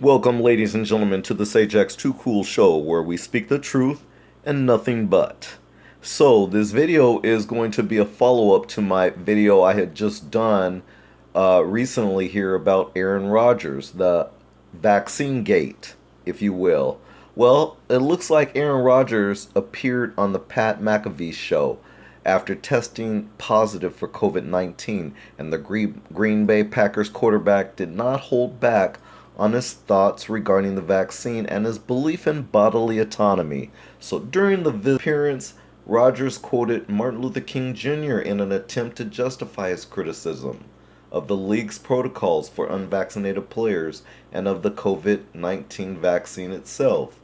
Welcome, ladies and gentlemen, to the Sagex Too Cool Show, where we speak the truth and nothing but. So, this video is going to be a follow-up to my video I had just done recently here about Aaron Rodgers, the vaccine gate, if you will. Well, it looks like Aaron Rodgers appeared on the Pat McAfee show after testing positive for COVID-19, and the Green Bay Packers quarterback did not hold back on his thoughts regarding the vaccine and his belief in bodily autonomy. So during the appearance, Rodgers quoted Martin Luther King Jr. in an attempt to justify his criticism of the league's protocols for unvaccinated players and of the COVID-19 vaccine itself.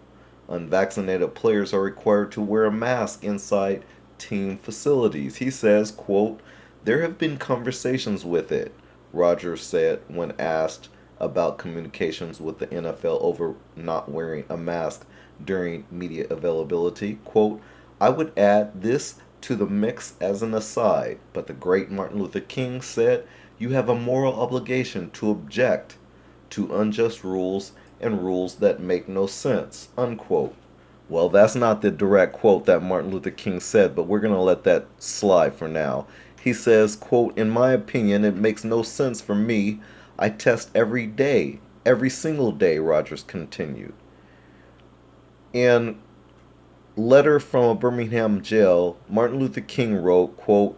Unvaccinated players are required to wear a mask inside team facilities. He says, quote, "There have been conversations with it," Rodgers said when asked about communications with the NFL over not wearing a mask during media availability. Quote, "I would add this to the mix as an aside, but the great Martin Luther King said you have a moral obligation to object to unjust rules and rules that make no sense," unquote. Well, that's not the direct quote that Martin Luther King said, but we're going to let that slide for now. He says, quote, "In my opinion, it makes no sense for me. I test every day, every single day," Rodgers continued. In letter from a Birmingham jail, Martin Luther King wrote, quote,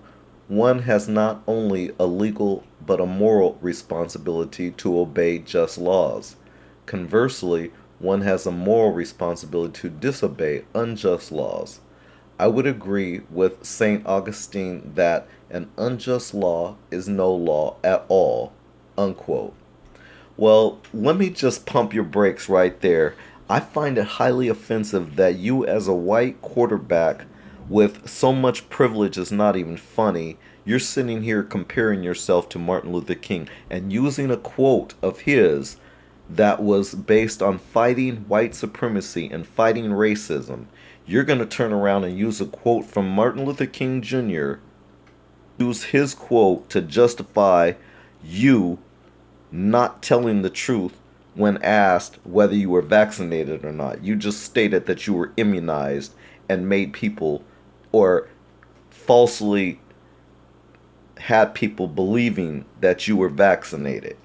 "One has not only a legal but a moral responsibility to obey just laws. Conversely, one has a moral responsibility to disobey unjust laws. I would agree with St. Augustine that an unjust law is no law at all," unquote. Well, let me just pump your brakes right there. I find it highly offensive that you, as a white quarterback with so much privilege, is not even funny. You're sitting here comparing yourself to Martin Luther King and using a quote of his that was based on fighting white supremacy and fighting racism. You're going to turn around and use a quote from Martin Luther King Jr., use his quote to justify you not telling the truth when asked whether you were vaccinated or not. You just stated that you were immunized and made people, or falsely had people believing that you were vaccinated.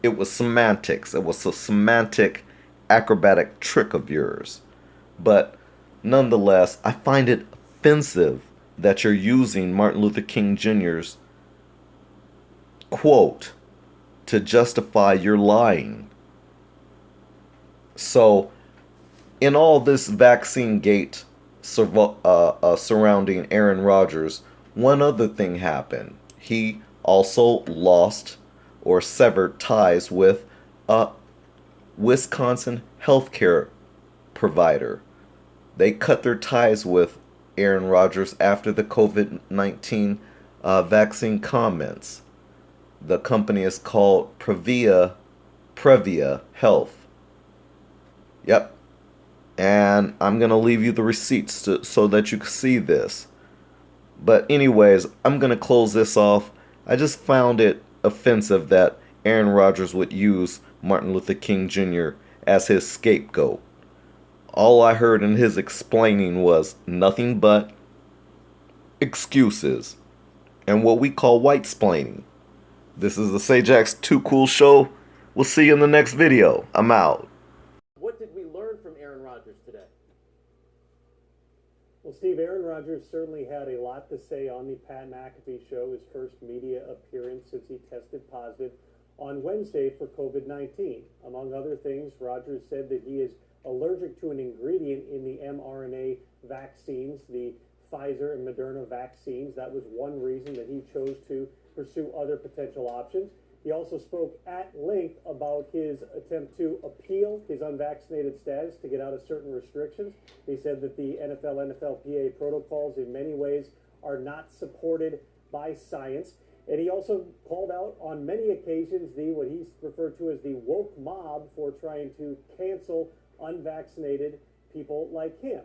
It was semantics. It was a semantic acrobatic trick of yours. But nonetheless, I find it offensive that you're using Martin Luther King Jr.'s quote to justify your lying. So, in all this vaccine gate surrounding Aaron Rodgers, one other thing happened. He also lost or severed ties with a Wisconsin healthcare provider. They cut their ties with Aaron Rodgers after the COVID-19 vaccine comments. The company is called Previa Health. Yep. And I'm going to leave you the receipts so that you can see this. But anyways, I'm going to close this off. I just found it offensive that Aaron Rodgers would use Martin Luther King Jr. as his scapegoat. All I heard in his explaining was nothing but excuses and what we call white-splaining. This is the Sagex Too Cool Show. We'll see you in the next video. I'm out. What did we learn from Aaron Rodgers today? Well, Steve, Aaron Rodgers certainly had a lot to say on the Pat McAfee show, his first media appearance since he tested positive on Wednesday for COVID-19. Among other things, Rodgers said that he is allergic to an ingredient in the mRNA vaccines, the Pfizer and Moderna vaccines. That was one reason that he chose to pursue other potential options. He also spoke at length about his attempt to appeal his unvaccinated status to get out of certain restrictions. He said that the NFL-NFLPA protocols in many ways are not supported by science. And he also called out on many occasions what he's referred to as the woke mob for trying to cancel unvaccinated people like him.